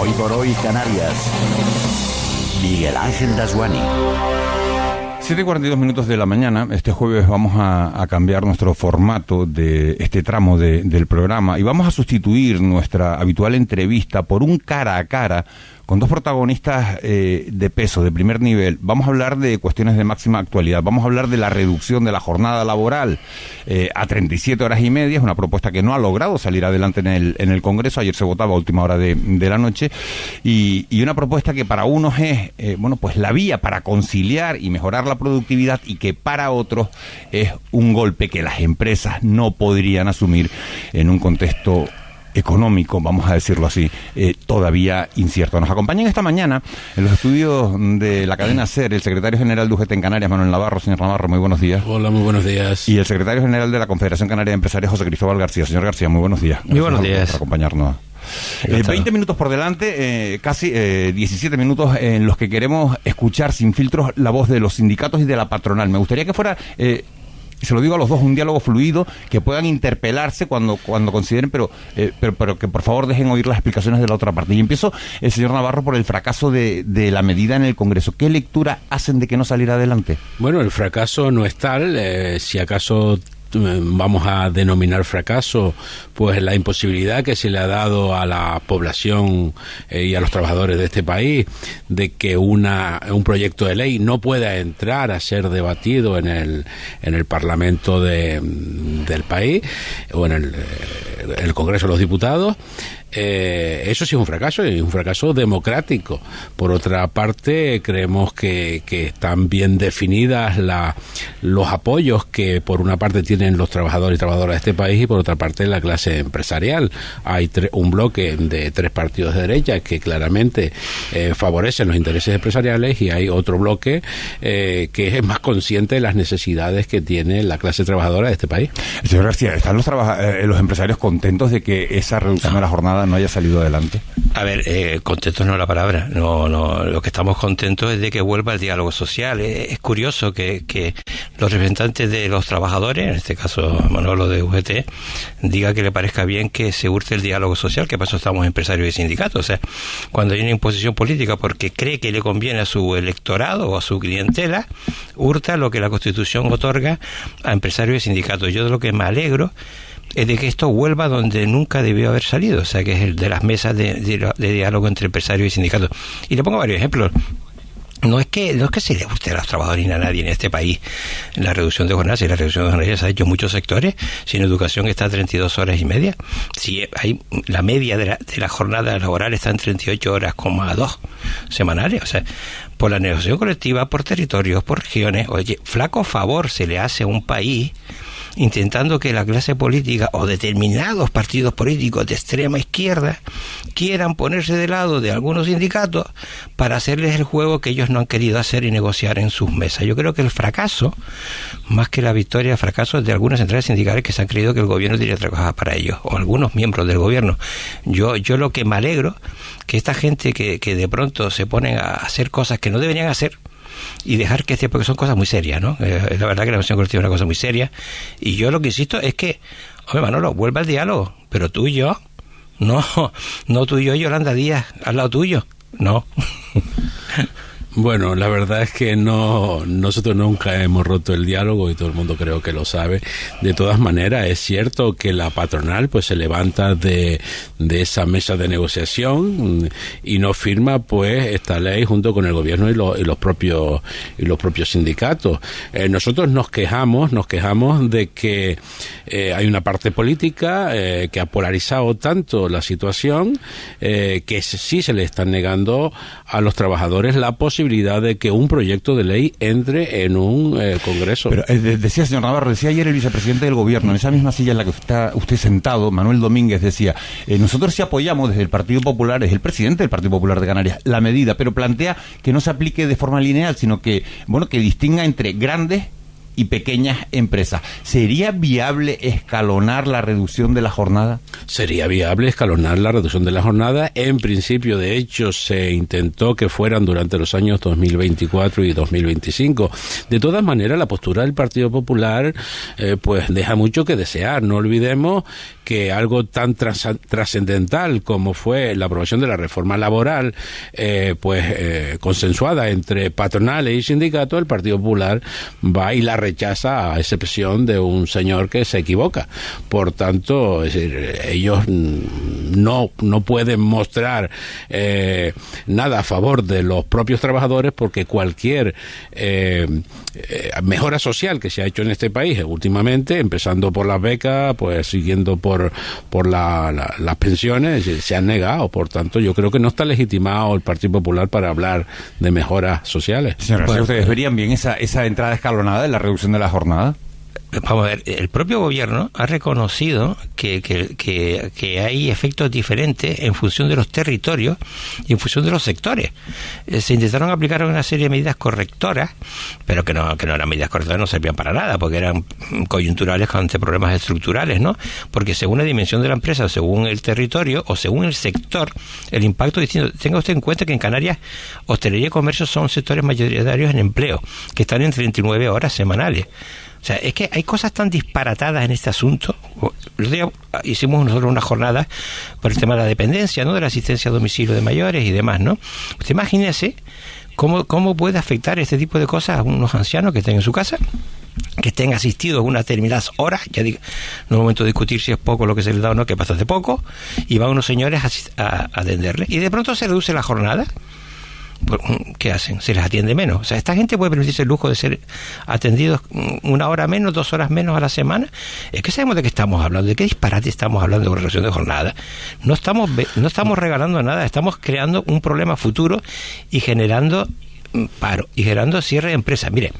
Hoy por hoy Canarias. Miguel Ángel Dasguani. 7:42 de la mañana. Este jueves vamos a cambiar nuestro formato de este tramo del programa y vamos a sustituir nuestra habitual entrevista por un cara a cara con dos protagonistas de peso, de primer nivel. Vamos a hablar de cuestiones de máxima actualidad. Vamos a hablar de la reducción de la jornada laboral a 37 horas y media. Es una propuesta que no ha logrado salir adelante en el Congreso. Ayer se votaba a última hora de la noche. Y una propuesta que para unos es, pues la vía para conciliar y mejorar la productividad, y que para otros es un golpe que las empresas no podrían asumir en un contexto económico, vamos a decirlo así, todavía incierto. Nos acompañan esta mañana en los estudios de la cadena SER el secretario general de UGT en Canarias, Manuel Navarro. Señor Navarro, muy buenos días. Hola, muy buenos días. Y el secretario general de la Confederación Canaria de Empresarios, José Cristóbal García. Señor García, muy buenos días. Muy buenos días. Por acompañarnos. 20 minutos por delante, casi 17 minutos en los que queremos escuchar sin filtros la voz de los sindicatos y de la patronal. Me gustaría que fuera... se lo digo a los dos, un diálogo fluido, que puedan interpelarse cuando consideren, pero que por favor dejen oír las explicaciones de la otra parte. Y empiezo, señor Navarro, por el fracaso de la medida en el Congreso. ¿Qué lectura hacen de que no saliera adelante? Bueno, el fracaso no es tal, si acaso vamos a denominar fracaso pues la imposibilidad que se le ha dado a la población y a los trabajadores de este país de que un proyecto de ley no pueda entrar a ser debatido en el Parlamento del país o en el Congreso de los Diputados. Eso sí es un fracaso, y un fracaso democrático. Por otra parte, creemos que están bien definidas los apoyos que por una parte tienen los trabajadores y trabajadoras de este país y por otra parte la clase empresarial. Hay un bloque de 3 partidos de derecha que claramente favorecen los intereses empresariales, y hay otro bloque que es más consciente de las necesidades que tiene la clase trabajadora de este país. Señor García, ¿están los empresarios contentos de que esa reducción de la jornada no haya salido adelante? A ver, contentos no es la palabra. No, lo que estamos contentos es de que vuelva el diálogo social. Es curioso que los representantes de los trabajadores, en este caso Manolo de UGT, diga que le parezca bien que se hurte el diálogo social, que para eso estamos empresarios y sindicatos. O sea, cuando hay una imposición política porque cree que le conviene a su electorado o a su clientela, hurta lo que la Constitución otorga a empresarios y sindicatos. Yo de lo que me alegro es de que esto vuelva donde nunca debió haber salido, o sea, que es el de las mesas de diálogo entre empresarios y sindicatos. Y le pongo varios ejemplos. No es que se le guste a los trabajadores ni a nadie en este país la reducción de jornadas. Y la reducción de jornadas se ha hecho en muchos sectores. Si en educación está a 32 horas y media, si hay la media de la jornada laboral está en 38 horas, 2 semanales. O sea, por la negociación colectiva, por territorios, por regiones. Oye, flaco favor se le hace a un país intentando que la clase política o determinados partidos políticos de extrema izquierda quieran ponerse de lado de algunos sindicatos para hacerles el juego que ellos no han querido hacer y negociar en sus mesas. Yo creo que el fracaso, más que la victoria, el fracaso es de algunas centrales sindicales que se han creído que el gobierno tiene que trabajar para ellos, o algunos miembros del gobierno. Yo lo que me alegro, que esta gente que de pronto se ponen a hacer cosas que no deberían hacer, y dejar que porque son cosas muy serias, ¿no? La verdad que la negociación colectiva es una cosa muy seria, y yo lo que insisto es que, hombre, Manolo, vuelva al diálogo, pero tú y yo, no tú y yo, Yolanda Díaz, al lado tuyo, no. Bueno, la verdad es que nosotros nunca hemos roto el diálogo, y todo el mundo creo que lo sabe. De todas maneras, es cierto que la patronal pues se levanta de esa mesa de negociación y no firma pues esta ley junto con el gobierno y los propios sindicatos. Nosotros nos quejamos de que hay una parte política que ha polarizado tanto la situación que sí se le están negando a los trabajadores la posibilidad de que un proyecto de ley entre en un Congreso. Pero decía, señor Navarro, decía ayer el vicepresidente del gobierno, en esa misma silla en la que está usted sentado, Manuel Domínguez, decía, nosotros sí apoyamos desde el Partido Popular, es el presidente del Partido Popular de Canarias, la medida, pero plantea que no se aplique de forma lineal, sino que, que distinga entre grandes y pequeñas empresas. ¿Sería viable escalonar la reducción de la jornada? Sería viable escalonar la reducción de la jornada. En principio, de hecho, se intentó que fueran durante los años 2024 y 2025. De todas maneras, la postura del Partido Popular pues deja mucho que desear. No olvidemos que algo tan trascendental como fue la aprobación de la reforma laboral, consensuada entre patronales y sindicatos, el Partido Popular va y la rechaza a excepción de un señor que se equivoca. Por tanto, es decir, ellos no pueden mostrar nada a favor de los propios trabajadores, porque cualquier mejora social que se ha hecho en este país últimamente, empezando por las becas, pues siguiendo por las pensiones, se han negado. Por tanto, yo creo que no está legitimado el Partido Popular para hablar de mejoras sociales. Señor García, ¿ustedes verían bien esa entrada escalonada de la reducción de la jornada? Vamos a ver, el propio gobierno ha reconocido que hay efectos diferentes en función de los territorios y en función de los sectores. Se intentaron aplicar una serie de medidas correctoras, pero que no eran medidas correctoras, no servían para nada, porque eran coyunturales ante problemas estructurales, ¿no? Porque según la dimensión de la empresa, según el territorio o según el sector, el impacto es distinto. Tenga usted en cuenta que en Canarias hostelería y comercio son sectores mayoritarios en empleo, que están en 39 horas semanales. O sea, es que hay cosas tan disparatadas en este asunto. El otro día hicimos nosotros una jornada por el tema de la dependencia, ¿no? De la asistencia a domicilio de mayores y demás, ¿no? Usted imagínese cómo puede afectar este tipo de cosas a unos ancianos que estén en su casa, que estén asistidos unas determinadas horas. Ya digo, no es momento de discutir si es poco lo que se les da o no, que es bastante poco, y van unos señores a atenderles. Y de pronto se reduce la jornada. ¿Qué hacen? Se les atiende menos. O sea, esta gente puede permitirse el lujo de ser atendidos 1 hora menos, 2 horas menos a la semana. Es que sabemos de qué estamos hablando, de qué disparate estamos hablando con relación de jornada. No estamos regalando nada, estamos creando un problema futuro y generando paro y generando cierre de empresas. Mire,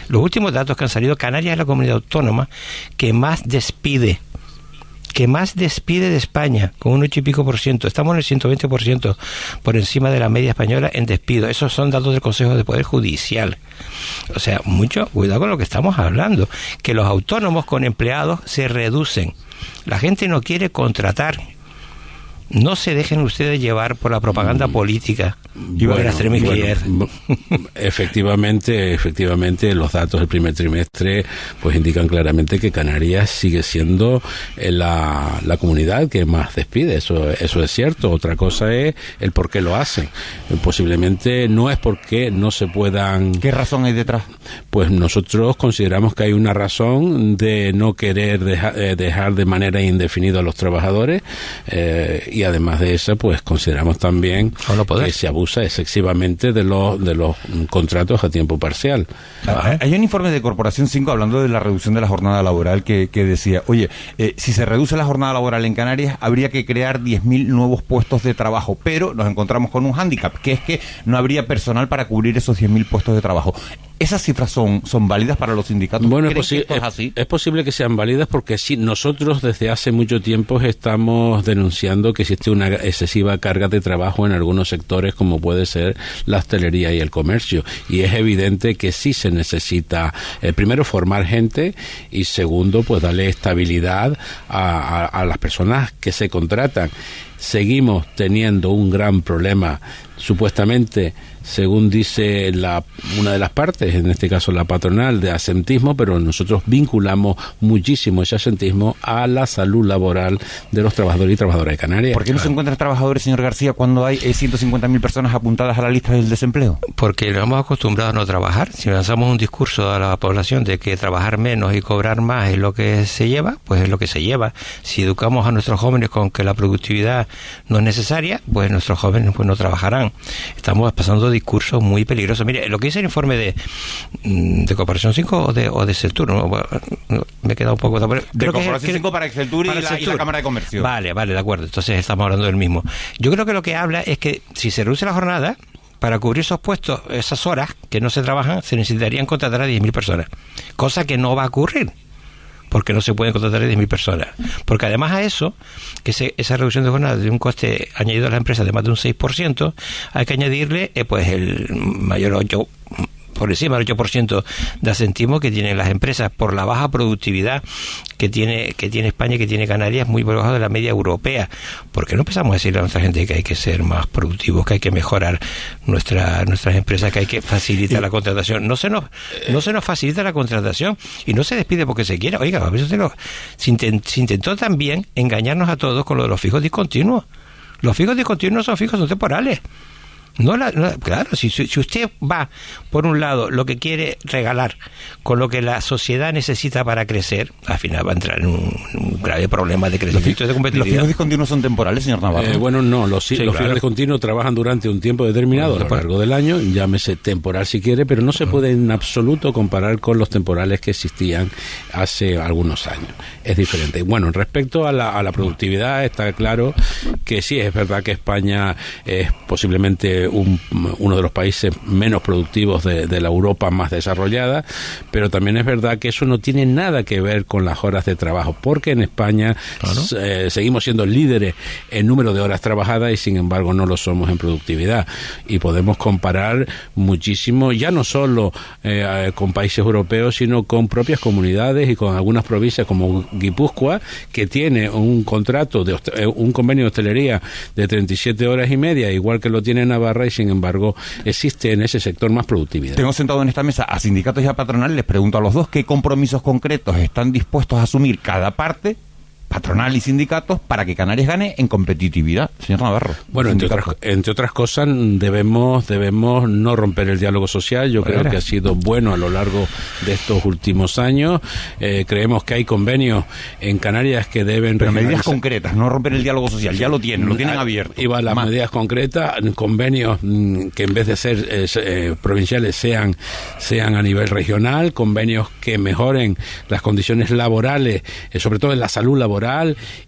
los últimos datos que han salido, Canarias es la comunidad autónoma que más despide de España, con un 8 y pico %. Estamos en el 120% por encima de la media española en despido. Esos son datos del Consejo de Poder Judicial. O sea, mucho cuidado con lo que estamos hablando. Que los autónomos con empleados se reducen. La gente no quiere contratar. No se dejen ustedes llevar por la propaganda política y por la extrema izquierda. Efectivamente, los datos del primer trimestre pues indican claramente que Canarias sigue siendo la comunidad que más despide. Eso es cierto. Otra cosa es el por qué lo hacen. Posiblemente no es porque no se puedan... ¿Qué razón hay detrás? Pues nosotros consideramos que hay una razón de no querer dejar de manera indefinida a los trabajadores, y además de eso, pues consideramos también que se abusa excesivamente de los contratos a tiempo parcial. Hay un informe de Corporación 5 hablando de la reducción de la jornada laboral que decía, oye, si se reduce la jornada laboral en Canarias, habría que crear 10.000 nuevos puestos de trabajo, pero nos encontramos con un hándicap, que es que no habría personal para cubrir esos 10.000 puestos de trabajo. ¿Esas cifras son válidas para los sindicatos? Bueno, es posible que sean válidas, porque sí, nosotros desde hace mucho tiempo estamos denunciando que existe una excesiva carga de trabajo en algunos sectores, como puede ser la hostelería y el comercio, y es evidente que sí se necesita, primero, formar gente, y segundo, pues darle estabilidad a las personas que se contratan. Seguimos teniendo un gran problema, supuestamente, según dice una de las partes, en este caso la patronal, de absentismo, pero nosotros vinculamos muchísimo ese absentismo a la salud laboral de los trabajadores y trabajadoras de Canarias. ¿Por qué no se encuentran trabajadores, señor García, cuando hay 150.000 personas apuntadas a la lista del desempleo? Porque nos hemos acostumbrado a no trabajar. Si lanzamos un discurso a la población de que trabajar menos y cobrar más es lo que se lleva, pues es lo que se lleva. Si educamos a nuestros jóvenes con que la productividad no es necesaria, pues nuestros jóvenes pues no trabajarán. Estamos pasando discursos muy peligrosos. Mire, lo que dice el informe de Corporación 5 o de Exceltur, ¿no? Me he quedado un poco... De Corporación 5 para Exceltur y la Cámara de Comercio. Vale, de acuerdo. Entonces estamos hablando del mismo. Yo creo que lo que habla es que si se reduce la jornada, para cubrir esos puestos, esas horas que no se trabajan, se necesitarían contratar a 10.000 personas. Cosa que no va a ocurrir, porque no se pueden contratar a 10.000 personas. Porque además a eso, que esa reducción de jornada de un coste añadido a las empresas de más de un 6%, hay que añadirle pues el mayor 8% por encima del 8% de asentismo que tienen las empresas por la baja productividad que tiene España y que tiene Canarias, muy por debajo de la media europea. ¿Por qué no empezamos a decirle a nuestra gente que hay que ser más productivos, que hay que mejorar nuestras empresas, que hay que facilitar la contratación? No se nos facilita la contratación y no se despide porque se quiera. Oiga, a veces se intentó también engañarnos a todos con lo de los fijos discontinuos. Los fijos discontinuos son fijos, son temporales. Claro, si usted va, por un lado, lo que quiere regalar con lo que la sociedad necesita para crecer, al final va a entrar en un grave problema de crecimiento y de competitividad. ¿Los fijos discontinuos son temporales, señor Navarro? Bueno, no, los fijos discontinuos trabajan durante un tiempo determinado, a lo largo del año, llámese temporal si quiere, pero no se puede en absoluto comparar con los temporales que existían hace algunos años. Es diferente. Bueno, respecto a la productividad, está claro que sí, es verdad que España es posiblemente uno de los países menos productivos de la Europa más desarrollada, pero también es verdad que eso no tiene nada que ver con las horas de trabajo, porque en España seguimos siendo líderes en número de horas trabajadas y sin embargo no lo somos en productividad, y podemos comparar muchísimo, ya no solo con países europeos, sino con propias comunidades y con algunas provincias como Guipúzcoa, que tiene un contrato un convenio de hostelería de 37 horas y media, igual que lo tiene Navarra, y sin embargo existe en ese sector más productividad. Tengo sentado en esta mesa a sindicatos y a patronal, les pregunto a los dos qué compromisos concretos están dispuestos a asumir cada parte, patronal y sindicatos, para que Canarias gane en competitividad, señor Navarro. Bueno, entre otras cosas, debemos no romper el diálogo social. Yo creo que ha sido bueno a lo largo de estos últimos años. Creemos que hay convenios en Canarias que deben... Pero medidas concretas, no romper el diálogo social, ya lo tienen abierto. Iba a las medidas concretas, convenios que en vez de ser provinciales sean a nivel regional, convenios que mejoren las condiciones laborales, sobre todo en la salud laboral,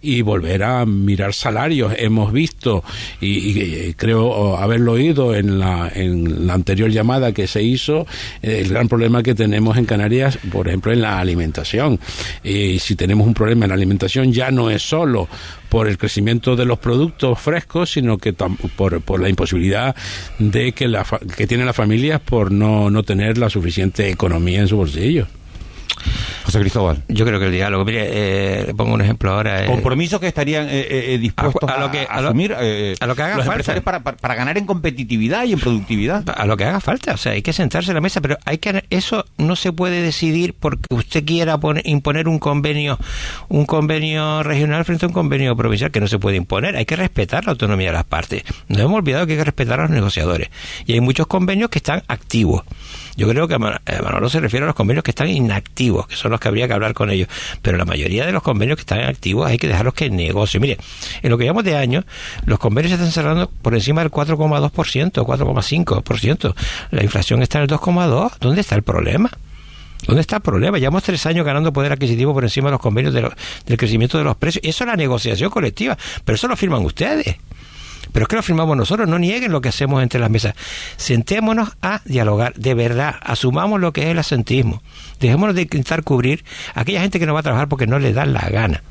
y volver a mirar salarios. Hemos visto y creo haberlo oído en la anterior llamada que se hizo, el gran problema que tenemos en Canarias, por ejemplo, en la alimentación. Y si tenemos un problema en la alimentación, ya no es solo por el crecimiento de los productos frescos, sino que por la imposibilidad de que tienen las familias por no tener la suficiente economía en su bolsillo. José Cristóbal. Yo creo que el diálogo, mire, le pongo un ejemplo ahora. Compromisos que estarían dispuestos a asumir a lo que haga los falta empresarios para ganar en competitividad y en productividad. A lo que haga falta, o sea, hay que sentarse en la mesa, pero eso no se puede decidir porque usted quiera imponer un convenio regional frente a un convenio provincial, que no se puede imponer. Hay que respetar la autonomía de las partes. Nos hemos olvidado que hay que respetar a los negociadores. Y hay muchos convenios que están activos. Yo creo que Manolo se refiere a los convenios que están inactivos, que son los que habría que hablar con ellos. Pero la mayoría de los convenios que están activos hay que dejarlos que negocien. Mire, en lo que llevamos de año, los convenios se están cerrando por encima del 4,2%, 4,5%. La inflación está en el 2,2%. ¿Dónde está el problema? ¿Dónde está el problema? Llevamos 3 años ganando poder adquisitivo por encima de los convenios del crecimiento de los precios. Eso es la negociación colectiva. Pero eso lo firman ustedes. Pero es que lo firmamos nosotros, no nieguen lo que hacemos entre las mesas. Sentémonos a dialogar, de verdad, asumamos lo que es el asentismo. Dejémonos de intentar cubrir a aquella gente que no va a trabajar porque no le da la gana.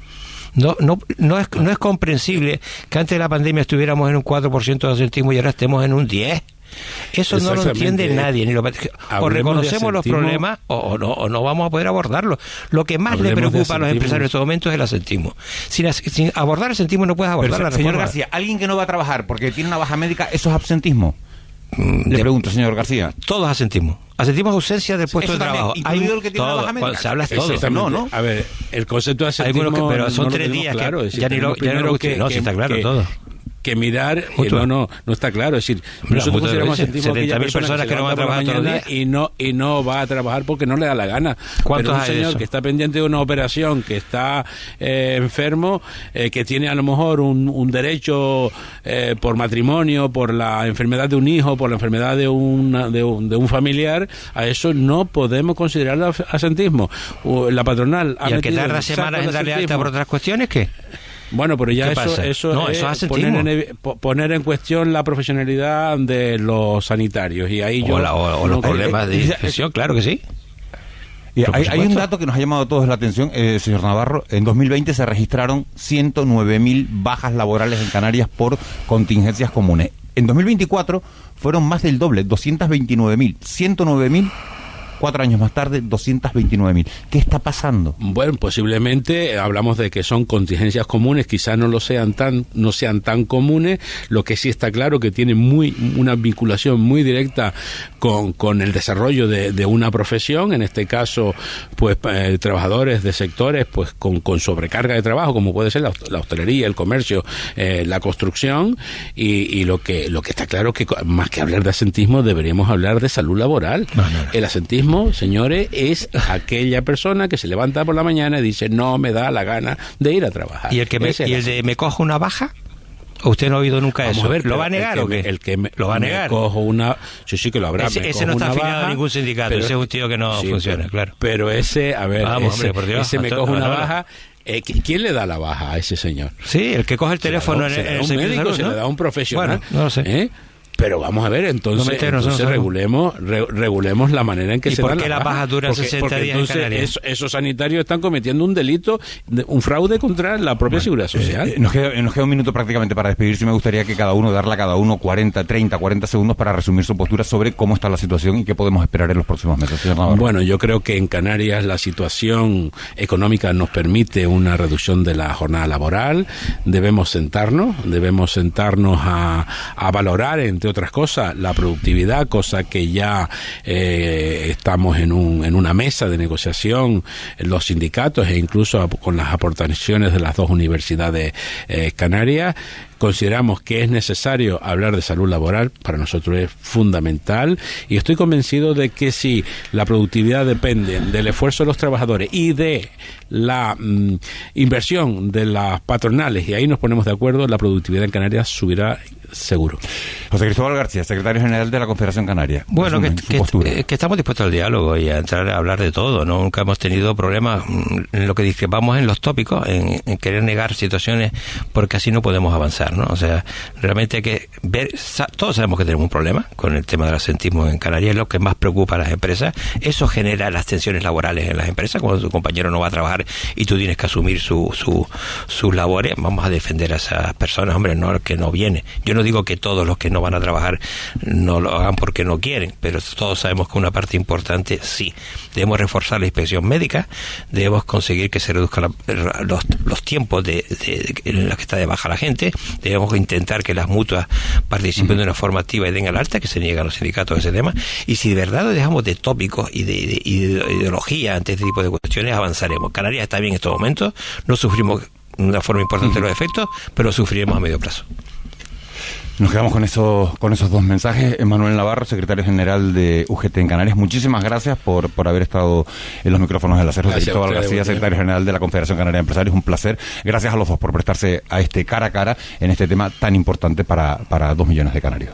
No es comprensible que antes de la pandemia estuviéramos en un 4% de asentismo y ahora estemos en un 10%. Eso no lo entiende nadie. O reconocemos los problemas o no vamos a poder abordarlos. Lo que más le preocupa a los empresarios en estos momentos es el asentismo. Sin abordar el asentismo no puedes abordar la reforma. Señor García, alguien que no va a trabajar porque tiene una baja médica, ¿eso es absentismo? Le pregunto, señor García. Todos asentimos. Asentimos ausencia del puesto de trabajo. Hay el que tiene una baja médica. Se habla todo. No. A ver, el concepto de asentismo... Pero son 3 días claro, que ya ni lo está claro todo. Que mirar, no está claro. Es decir, nosotros consideramos asentismo aquella persona que no va a trabajar todos los días y no va a trabajar porque no le da la gana. ¿Cuántos hay? Un señor que está pendiente de una operación, que está enfermo, que tiene a lo mejor un derecho por matrimonio, por la enfermedad de un hijo, por la enfermedad de un familiar, a eso no podemos considerarlo asentismo. La patronal ¿Y el que tarda semanas en darle alta por otras cuestiones, qué? Bueno, pero ya eso es poner en cuestión la profesionalidad de los sanitarios y ahí o los problemas de infección, claro que sí. Y hay un dato que nos ha llamado a todos la atención, señor Navarro. En 2020 se registraron 109.000 bajas laborales en Canarias por contingencias comunes. En 2024 fueron más del doble, 229.000, 109.000. 4 años más tarde, 229.000. ¿Qué está pasando? Bueno, posiblemente hablamos de que son contingencias comunes, quizás no sean tan comunes. Lo que sí está claro que tiene una vinculación muy directa con el desarrollo de una profesión, en este caso, pues trabajadores de sectores pues con sobrecarga de trabajo, como puede ser la hostelería, el comercio, la construcción, y lo que está claro que más que hablar de asentismo deberíamos hablar de salud laboral. No. El asentismo, señores, es aquella persona que se levanta por la mañana y dice no me da la gana de ir a trabajar. ¿Y el de me cojo una baja? ¿Usted no ha oído nunca eso? ¿Lo va a negar o qué? ¿Lo va a negar? Cojo una... Sí que lo habrá. Ese no está afiliado a ningún sindicato, pero, ese es un tío que no funciona, claro. Pero ese, a ver, vamos, hombre, por Dios, ese me cojo una baja... ¿Quién le da la baja a ese señor? Sí, el que coge el teléfono en el médico, se le da a un profesional. Bueno, no lo sé. Pero vamos a ver, entonces regulemos la manera en que se dan. ¿Y por qué las bajas duran 60 días en Canarias? Esos sanitarios están cometiendo un delito, un fraude contra la propia seguridad social. Nos queda un minuto prácticamente para despedirse. Me gustaría que darle a cada uno 40 segundos para resumir su postura sobre cómo está la situación y qué podemos esperar en los próximos meses. Bueno, yo creo que en Canarias la situación económica nos permite una reducción de la jornada laboral. Debemos sentarnos a valorar, entre otras cosas, la productividad, cosa que ya estamos en una mesa de negociación, los sindicatos e incluso con las aportaciones de las dos universidades canarias. Consideramos que es necesario hablar de salud laboral, para nosotros es fundamental, y estoy convencido de que si la productividad depende del esfuerzo de los trabajadores y de la inversión de las patronales, y ahí nos ponemos de acuerdo, la productividad en Canarias subirá seguro. José Cristóbal García, secretario general de la Confederación Canaria. Bueno, que estamos dispuestos al diálogo y a entrar a hablar de todo, ¿no? Nunca hemos tenido problemas en lo que discrepamos en los tópicos, en querer negar situaciones, porque así no podemos avanzar, ¿no? O sea, realmente hay que ver, todos sabemos que tenemos un problema con el tema del asentismo en Canarias, es lo que más preocupa a las empresas. Eso genera las tensiones laborales en las empresas, cuando tu compañero no va a trabajar y tú tienes que asumir sus labores. Vamos a defender a esas personas, hombre, no que no viene. Yo no digo que todos los que no van a trabajar no lo hagan porque no quieren, pero todos sabemos que una parte importante sí. Debemos reforzar la inspección médica, debemos conseguir que se reduzcan los tiempos en los que está de baja la gente, debemos intentar que las mutuas participen de una forma activa y den al alta, que se niegan los sindicatos a ese tema, y si de verdad lo dejamos de tópicos y de ideología ante este tipo de cuestiones, avanzaremos. Canarias está bien en estos momentos, no sufrimos de una forma importante los efectos, pero sufriremos a medio plazo. Nos quedamos con esos dos mensajes. Manuel Navarro, secretario general de UGT en Canarias, muchísimas gracias por haber estado en los micrófonos del Acero. José Cristóbal García, secretario general de la Confederación Canaria de Empresarios, un placer. Gracias a los dos por prestarse a este cara a cara en este tema tan importante para 2 millones de canarios.